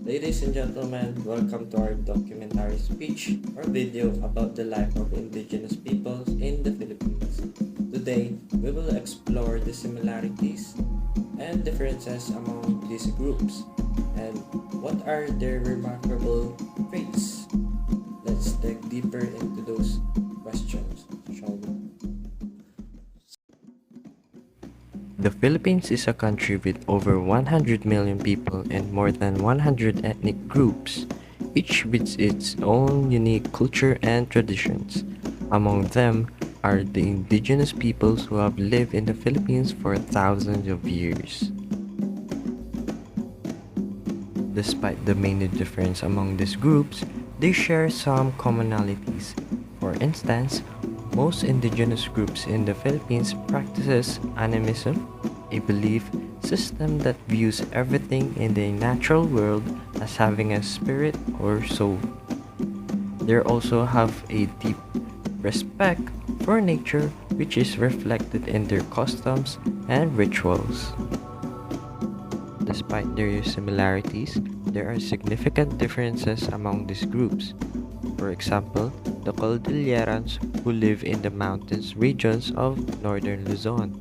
Ladies and gentlemen, welcome to our documentary speech or video about the life of indigenous peoples in the Philippines. Today, we will explore the similarities and differences among these groups and what are their remarkable traits. Let's dig deeper into those questions, shall we? The Philippines is a country with over 100 million people and more than 100 ethnic groups, each with its own unique culture and traditions. Among them are the indigenous peoples who have lived in the Philippines for thousands of years. Despite the many differences among these groups, they share some commonalities. For instance, most indigenous groups in the Philippines practices animism, a belief system that views everything in the natural world as having a spirit or soul. They also have a deep respect for nature, which is reflected in their customs and rituals. Despite their similarities, there are significant differences among these groups. For example, the Cordillerans, who live in the mountainous regions of northern Luzon,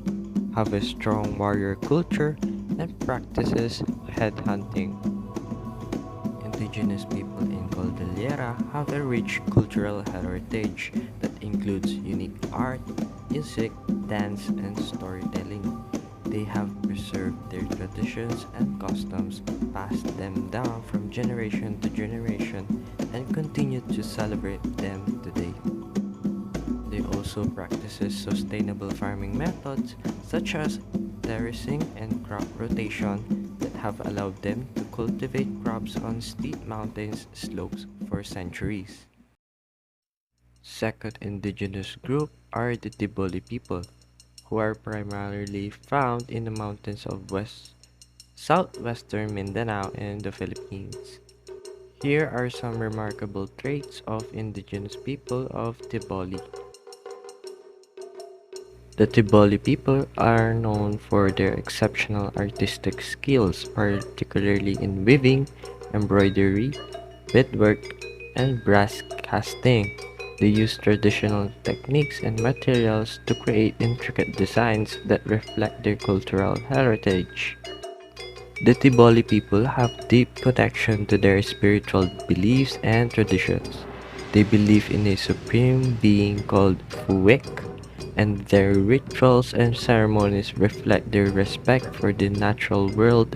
have a strong warrior culture and practices headhunting. Indigenous people in Cordillera have a rich cultural heritage that includes unique art, music, dance, and storytelling. They have preserved their traditions and customs, passed them down from generation to generation, and continue to celebrate them today. They also practice sustainable farming methods such as terracing and crop rotation that have allowed them to cultivate crops on steep mountains slopes for centuries. Second indigenous group are the Tiboli people, who are primarily found in the mountains of southwestern Mindanao and the Philippines. Here are some remarkable traits of indigenous people of Tiboli. The Tiboli people are known for their exceptional artistic skills, particularly in weaving, embroidery, beadwork, and brass casting. They use traditional techniques and materials to create intricate designs that reflect their cultural heritage. The Tiboli people have deep connection to their spiritual beliefs and traditions. They believe in a supreme being called Fuwek, and their rituals and ceremonies reflect their respect for the natural world.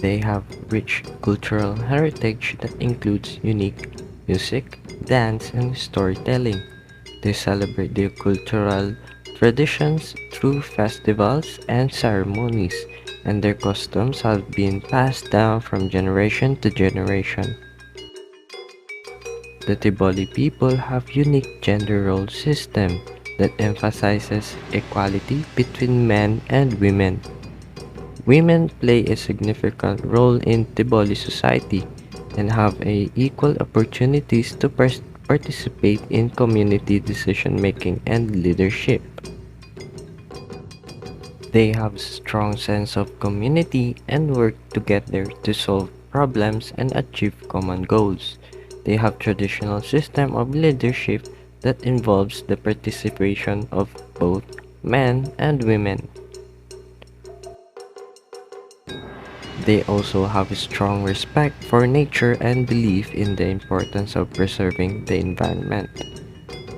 They have rich cultural heritage that includes unique music, dance, and storytelling. They celebrate their cultural traditions through festivals and ceremonies, and their customs have been passed down from generation to generation. The Tiboli people have unique gender role system that emphasizes equality between men and women. Women play a significant role in Tiboli society and have equal opportunities to participate in community decision making and leadership. They have strong sense of community and work together to solve problems and achieve common goals. They have traditional system of leadership that involves the participation of both men and women. They also have a strong respect for nature and belief in the importance of preserving the environment.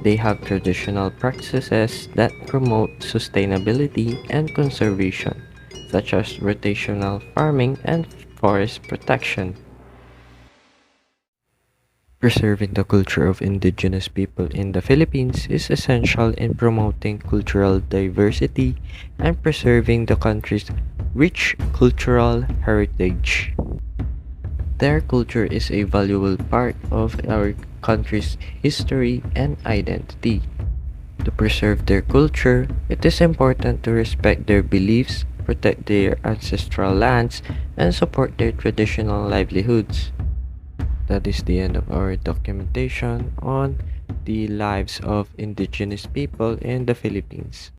They have traditional practices that promote sustainability and conservation, such as rotational farming and forest protection. Preserving the culture of indigenous people in the Philippines is essential in promoting cultural diversity and preserving the country's rich cultural heritage. Their culture is a valuable part of our country's history and identity. To preserve their culture, it is important to respect their beliefs, protect their ancestral lands, and support their traditional livelihoods. That is the end of our documentation on the lives of indigenous people in the Philippines.